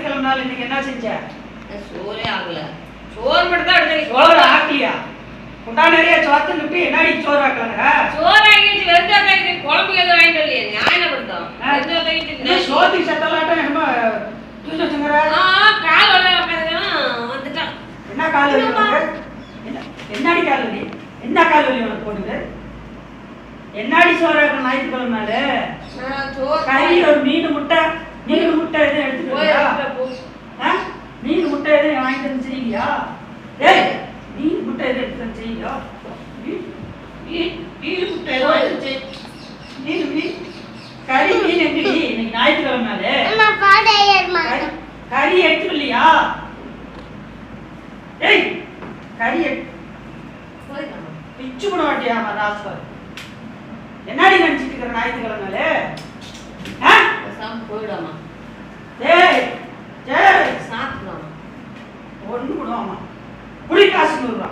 ஞாயிற்றுக்கிழமை நாள் இன்னைக்கு என்ன செஞ்ச? சோறே ஆகல. சோறு மட்டும் தான் எடுத்து. சோறு ஆக்கலையா? குண்டா நிறைய சோத்து நிப்பி என்னடி சோறு ஆக்கலங்க? சோறு ஆக்கிட்டு வெறும் குழம்பு எதுவும் வாங்கிட்டு வரலையே. நியாயப்படுத்தோம். சோத்துக்கு சத்தலாட்டம் என்னமோ தூக்கி வச்சுங்கிற. கால் வர வந்துட்டான். என்ன கால் வலி உனக்கு? என்னடி கால் வலி? என்ன கால் வலி உனக்கு போடுது? என்னடி சோறு ஆக்கணும் ஞாயிற்றுக்கிழமை நாள்? கறி ஒரு மீன் முட்டை எதுவும் எடுத்துட்டு மீன் முட்டை எதுவும் வாங்கிட்டு வந்து செய்யலையா? ஏய் மீன் முட்டை எதுவும் எடுத்து வந்து செய்யலையா? மீன் முட்டை எதுவும் எடுத்து மீன் கறி மீன் எங்கடி? இன்னைக்கு ஞாயிற்றுக்கிழமை நாள் கறி எடுத்து இல்லையா? ஏய் கறி பிச்சு பண்ண மாட்டியா ராஸ்கர்? என்னடி நினைச்சிட்டு இருக்கிற ஞாயிற்றுக்கிழமை போயிடாமா? ஏய் ஏய் சாப்பிடலாமா? ஒண்ணு கூடாமா? குடி காசு 100 ரூபா.